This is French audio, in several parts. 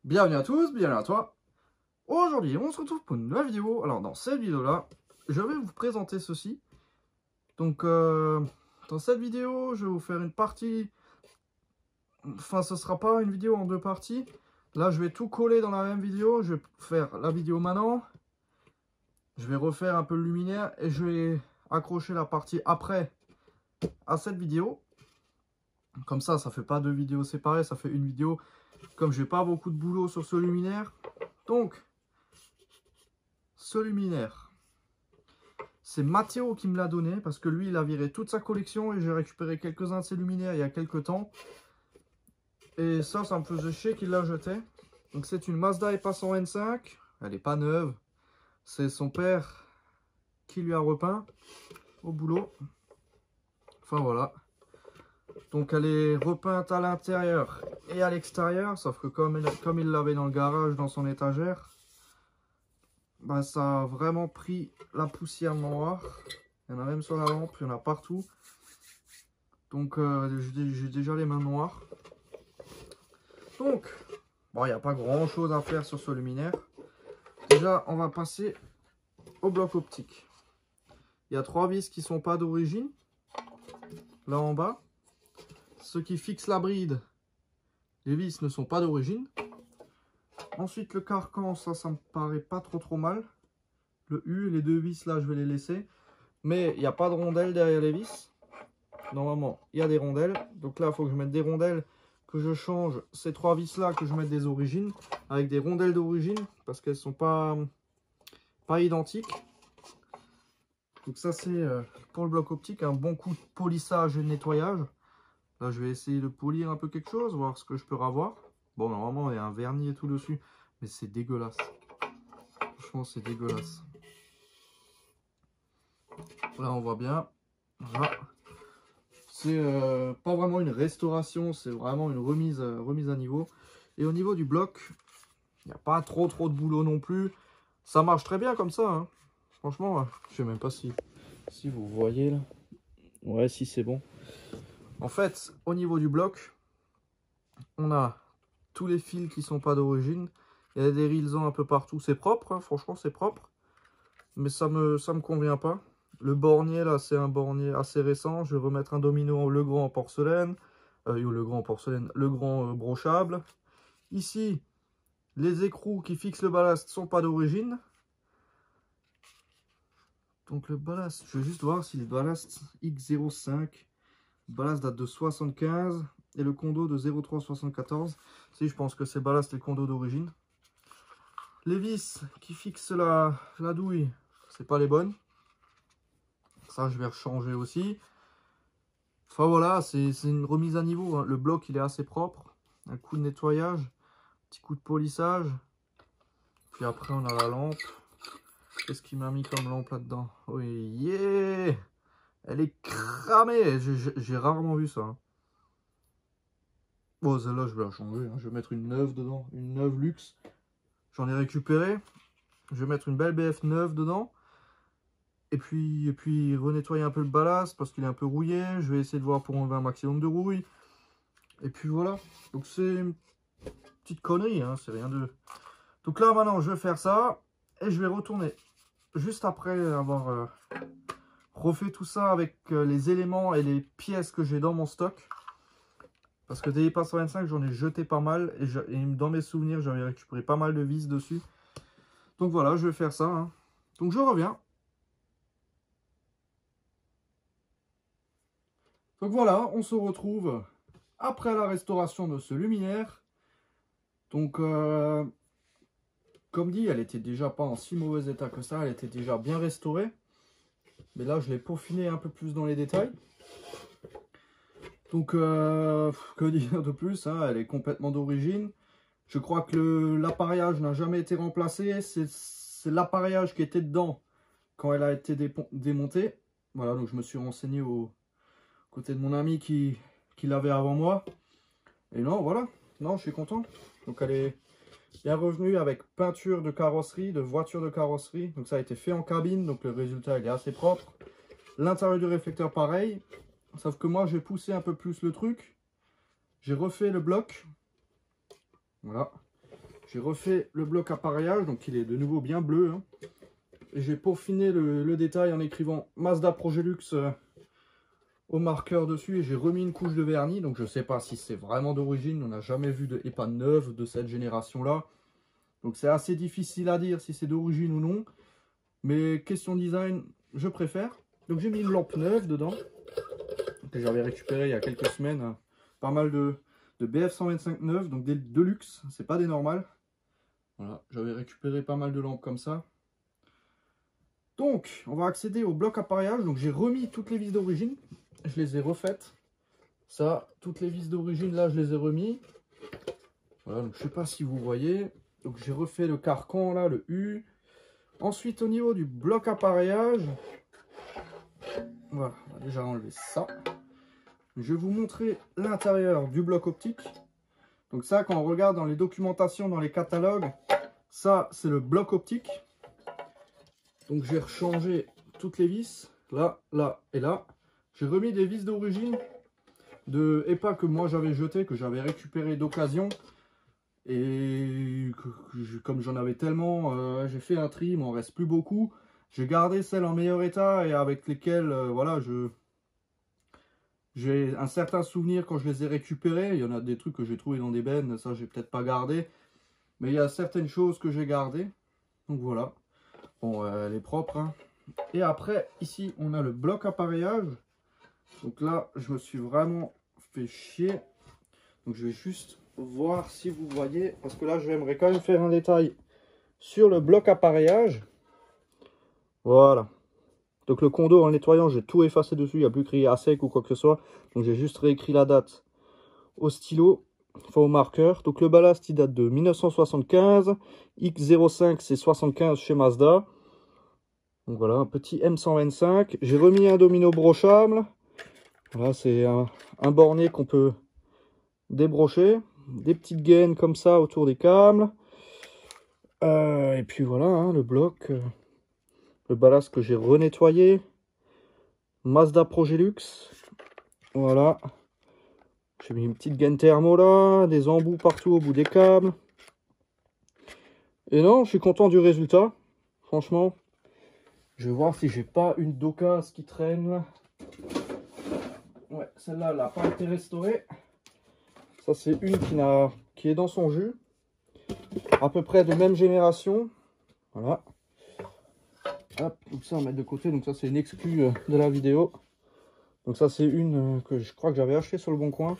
Bienvenue à tous, bienvenue à toi. Aujourd'hui, on se retrouve pour une nouvelle vidéo. Alors, dans cette vidéo-là, je vais vous présenter ceci. Donc, dans cette vidéo, je vais vous faire une partie. Enfin, ce sera pas une vidéo en deux parties. Là, je vais tout coller dans la même vidéo. Je vais faire la vidéo maintenant. Je vais refaire un peu le luminaire et je vais accrocher la partie après à cette vidéo. Comme ça fait pas deux vidéos séparées, ça fait une vidéo. Comme j'ai pas beaucoup de boulot sur ce luminaire. Donc, ce luminaire, c'est Mathéo qui me l'a donné parce que lui, il a viré toute sa collection et j'ai récupéré quelques-uns de ses luminaires il y a quelques temps. Et ça me faisait chier qu'il l'a jeté. Donc c'est une Mazda EPA 125. Elle n'est pas neuve. C'est son père qui lui a repeint au boulot. Enfin voilà. Donc elle est repeinte à l'intérieur et à l'extérieur. Sauf que comme il l'avait dans le garage, dans son étagère, bah, ça a vraiment pris la poussière noire. Il y en a même sur la lampe, il y en a partout. Donc j'ai déjà les mains noires. Donc, bon, il n'y a pas grand chose à faire sur ce luminaire. Déjà, on va passer au bloc optique. Il y a 3 vis qui ne sont pas d'origine. Là en bas. Ceux qui fixent la bride, les vis ne sont pas d'origine. Ensuite, le carcan, ça me paraît pas trop mal. Le U, les 2 vis là, je vais les laisser. Mais il n'y a pas de rondelles derrière les vis. Normalement, il y a des rondelles. Donc là, il faut que je mette des rondelles, que je change ces 3 vis là, que je mette des origines, avec des rondelles d'origine, parce qu'elles sont pas identiques. Donc ça, c'est pour le bloc optique, un bon coup de polissage et de nettoyage. Là, je vais essayer de polir un peu quelque chose, voir ce que je peux avoir. Bon, normalement, il y a un vernis et tout dessus, mais c'est dégueulasse. Franchement, c'est dégueulasse. Là, on voit bien. Voilà. C'est pas vraiment une restauration, c'est vraiment une remise à niveau. Et au niveau du bloc, il n'y a pas trop de boulot non plus. Ça marche très bien comme ça, hein. Franchement, je sais même pas si vous voyez là. Ouais, si c'est bon. En fait, au niveau du bloc, on a tous les fils qui sont pas d'origine. Il y a des rilsons un peu partout. C'est propre, hein, franchement, c'est propre. Mais ça me convient pas. Le bornier, là, c'est un bornier assez récent. Je vais remettre un domino Legrand en porcelaine. Le grand brochable. Ici, les écrous qui fixent le ballast sont pas d'origine. Donc le ballast, je vais juste voir si le ballast X05. Le ballast date de 75 et le condo de 0374. Si, je pense que c'est ballast et le condo d'origine. Les vis qui fixent la douille, c'est pas les bonnes. Ça, je vais rechanger aussi. Enfin voilà, c'est une remise à niveau, hein. Le bloc, il est assez propre. Un coup de nettoyage, petit coup de polissage. Puis après, on a la lampe. Qu'est-ce qu'il m'a mis comme lampe là-dedans? Oui, yeah! Elle est cramée. J'ai rarement vu ça, hein. Bon, celle-là, je vais la changer, hein. Je vais mettre une neuve dedans, une neuve luxe. J'en ai récupéré. Je vais mettre une belle BF neuve dedans. Et puis renettoyer un peu le ballast parce qu'il est un peu rouillé. Je vais essayer de voir pour enlever un maximum de rouille. Et puis voilà. Donc c'est une petite connerie, hein, c'est rien de... Donc là maintenant je vais faire ça. Et je vais retourner juste après avoir refait tout ça avec les éléments et les pièces que j'ai dans mon stock. Parce que des EPA 125 j'en ai jeté pas mal. Et dans mes souvenirs j'avais récupéré pas mal de vis dessus. Donc voilà, je vais faire ça, hein. Donc je reviens. Donc voilà, on se retrouve après la restauration de ce luminaire. Donc, comme dit, elle était déjà pas en si mauvais état que ça. Elle était déjà bien restaurée. Mais là, je l'ai peaufiné un peu plus dans les détails. Donc, que dire de plus, hein, elle est complètement d'origine. Je crois que l'appareillage n'a jamais été remplacé. C'est l'appareillage qui était dedans quand elle a été démontée. Voilà, donc je me suis renseigné au côté de mon ami qui l'avait avant moi. Et non, voilà. Non, je suis content. Donc elle est bien revenue avec peinture de carrosserie, de voiture de carrosserie. Donc ça a été fait en cabine, donc le résultat il est assez propre. L'intérieur du réflecteur pareil. Sauf que moi j'ai poussé un peu plus le truc. J'ai refait le bloc. Voilà. J'ai refait le bloc appareillage, donc il est de nouveau bien bleu. Hein. Et j'ai peaufiné le détail en écrivant Mazda Progelux au marqueur dessus. Et j'ai remis une couche de vernis, donc je ne sais pas si c'est vraiment d'origine. On n'a jamais vu de EPA neuve de cette génération-là. Donc c'est assez difficile à dire si c'est d'origine ou non. Mais question design, je préfère. Donc j'ai mis une lampe neuve dedans. Que j'avais récupéré il y a quelques semaines. Hein. Pas mal de BF 125 neuves, donc des Deluxe. C'est pas des normales. Voilà, j'avais récupéré pas mal de lampes comme ça. Donc, on va accéder au bloc appareillage. Donc j'ai remis toutes les vis d'origine. Je les ai refaites. Ça, toutes les vis d'origine, là, je les ai remis. Voilà, donc je sais pas si vous voyez. Donc j'ai refait le carcan, là, le U. Ensuite, au niveau du bloc appareillage, voilà, on va déjà enlever ça. Je vais vous montrer l'intérieur du bloc optique. Donc ça, quand on regarde dans les documentations, dans les catalogues, ça, c'est le bloc optique. Donc j'ai rechangé toutes les vis, là, là et là. J'ai remis des vis d'origine de EPA que moi j'avais jeté, que j'avais récupéré d'occasion. Et comme j'en avais tellement, j'ai fait un tri, il m'en reste plus beaucoup. J'ai gardé celles en meilleur état et avec lesquelles, voilà, j'ai un certain souvenir quand je les ai récupérées. Il y en a des trucs que j'ai trouvé dans des bennes, ça j'ai peut-être pas gardé. Mais il y a certaines choses que j'ai gardées. Donc voilà. Bon, elle est propre. Hein. Et après, ici, on a le bloc appareillage. Donc là, je me suis vraiment fait chier. Donc je vais juste voir si vous voyez. Parce que là, j'aimerais quand même faire un détail sur le bloc appareillage. Voilà. Donc le condo, en nettoyant, j'ai tout effacé dessus. Il n'y a plus écrit à sec ou quoi que ce soit. Donc j'ai juste réécrit la date au stylo. Enfin au marqueur. Donc le ballast, il date de 1975. X05, c'est 75 chez Mazda. Donc voilà, un petit M125. J'ai remis un domino brochable. Voilà, c'est un bornier qu'on peut débrocher. Des petites gaines comme ça autour des câbles. Et puis voilà, hein, le bloc. Le ballast que j'ai renettoyé. Mazda Progelux. Voilà. J'ai mis une petite gaine thermo là. Des embouts partout au bout des câbles. Et non, je suis content du résultat. Franchement. Je vais voir si j'ai pas une docase qui traîne là. Ouais, celle-là, elle n'a pas été restaurée. Ça, c'est une qui est dans son jus. À peu près de même génération. Voilà. Hop, donc ça, on va mettre de côté. Donc ça, c'est une exclue de la vidéo. Donc ça, c'est une que je crois que j'avais achetée sur le Bon Coin.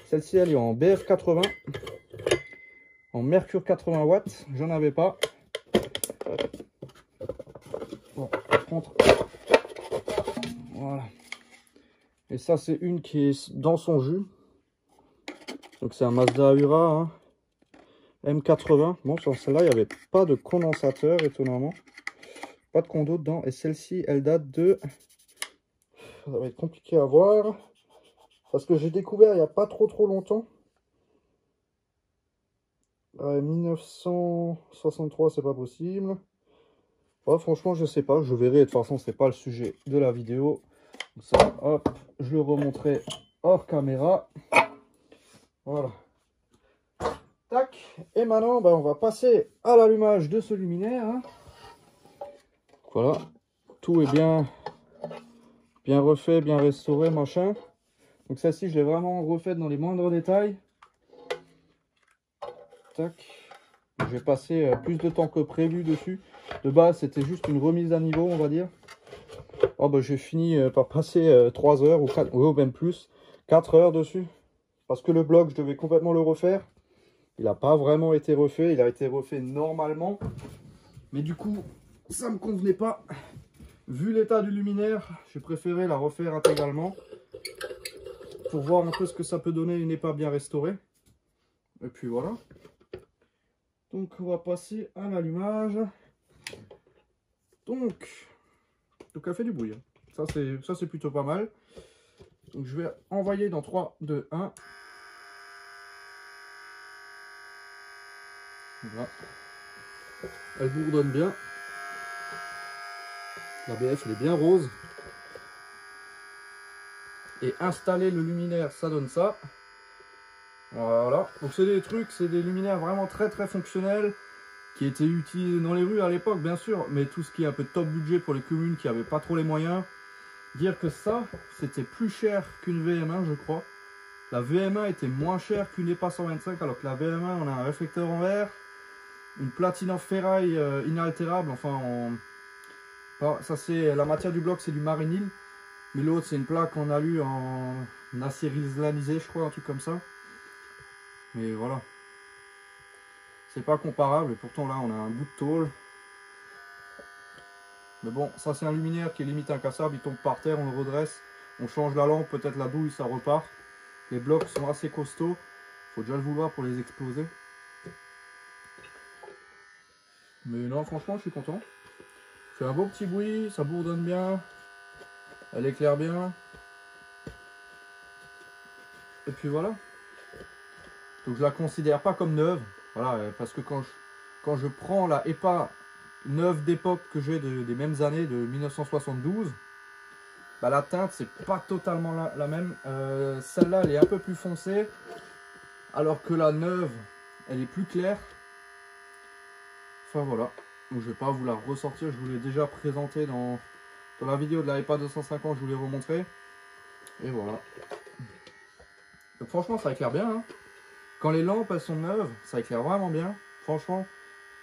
Celle-ci, elle est en BF 80. En Mercure 80 watts. J'en avais pas. Bon, par contre... Voilà. Et ça, c'est une qui est dans son jus. Donc c'est un Mazda Ura hein. M80. Bon, sur celle-là, il n'y avait pas de condensateur, étonnamment. Pas de condo dedans. Et celle-ci, elle date de... Ça va être compliqué à voir. Parce que j'ai découvert il n'y a pas trop longtemps. 1963, c'est pas possible. Ouais, franchement, je sais pas. Je verrai. De toute façon, c'est pas le sujet de la vidéo. Donc ça, hop, je le remontrerai hors caméra. Voilà. Tac. Et maintenant, on va passer à l'allumage de ce luminaire. Hein. Voilà. Tout est bien refait, bien restauré, machin. Donc celle-ci, je l'ai vraiment refaite dans les moindres détails. Tac. Je vais passer plus de temps que prévu dessus. De base, c'était juste une remise à niveau, on va dire. Oh, j'ai fini par passer 3 heures ou 4, ou même plus, 4 heures dessus. Parce que le bloc, je devais complètement le refaire. Il n'a pas vraiment été refait. Il a été refait normalement. Mais du coup, ça ne me convenait pas. Vu l'état du luminaire, j'ai préféré la refaire intégralement. Pour voir un peu ce que ça peut donner une EPA bien restaurée. Et puis voilà. Donc on va passer à l'allumage. Donc elle fait du bruit. Ça c'est plutôt pas mal. Donc je vais envoyer dans 3, 2, 1. Voilà. Elle bourdonne bien. La BF elle est bien rose. Et installer le luminaire, ça donne ça. Voilà, donc c'est des trucs, c'est des luminaires vraiment très fonctionnels qui étaient utilisés dans les rues à l'époque bien sûr, mais tout ce qui est un peu top budget pour les communes qui n'avaient pas trop les moyens. Dire que ça, c'était plus cher qu'une VM1 je crois. La VM1 était moins chère qu'une EPA 125 alors que la VM1 on a un réflecteur en verre, une platine en ferraille inaltérable, enfin ça c'est la matière du bloc, c'est du marinil, mais l'autre c'est une plaque en alu en acier islamisé je crois, un truc comme ça. Mais voilà, c'est pas comparable et pourtant là on a un bout de tôle. Mais bon, ça c'est un luminaire qui est limite incassable, il tombe par terre, on le redresse, on change la lampe, peut-être la douille, ça repart. Les blocs sont assez costauds, faut déjà le vouloir pour les exploser. Mais non, franchement je suis content. C'est un beau petit bruit, ça bourdonne bien, elle éclaire bien. Et puis voilà. Donc je la considère pas comme neuve, voilà, parce que quand je prends la EPA neuve d'époque que j'ai des mêmes années, de 1972, bah la teinte c'est pas totalement la même. Celle-là elle est un peu plus foncée, alors que la neuve elle est plus claire. Enfin voilà, donc je vais pas vous la ressortir, je vous l'ai déjà présenté dans la vidéo de la EPA 250, je vous l'ai remontré. Et voilà. Donc franchement ça éclaire bien, hein. Quand les lampes elles sont neuves, ça éclaire vraiment bien. Franchement,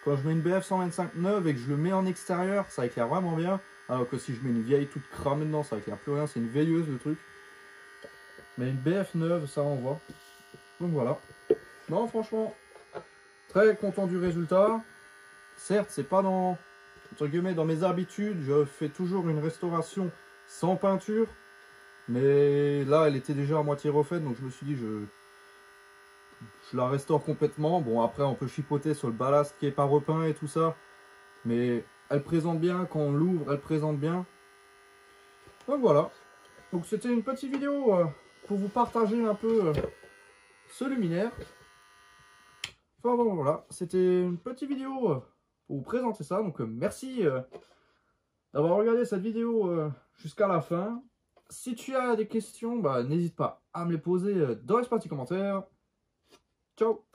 quand je mets une BF 125 neuve et que je le mets en extérieur, ça éclaire vraiment bien. Alors que si je mets une vieille toute cramée dedans, ça éclaire plus rien. C'est une veilleuse le truc. Mais une BF neuve, ça envoie. Donc voilà. Non, franchement, très content du résultat. Certes, c'est pas dans, entre guillemets, dans mes habitudes. Je fais toujours une restauration sans peinture. Mais là, elle était déjà à moitié refaite. Donc je me suis dit, je la restaure complètement. Bon, après, on peut chipoter sur le ballast qui est pas repeint et tout ça. Mais elle présente bien. Quand on l'ouvre, elle présente bien. Donc voilà. Donc c'était une petite vidéo pour vous partager un peu ce luminaire. Enfin bon, voilà. C'était une petite vidéo pour vous présenter ça. Donc merci d'avoir regardé cette vidéo jusqu'à la fin. Si tu as des questions, bah, n'hésite pas à me les poser dans l'espace des commentaires. Ciao!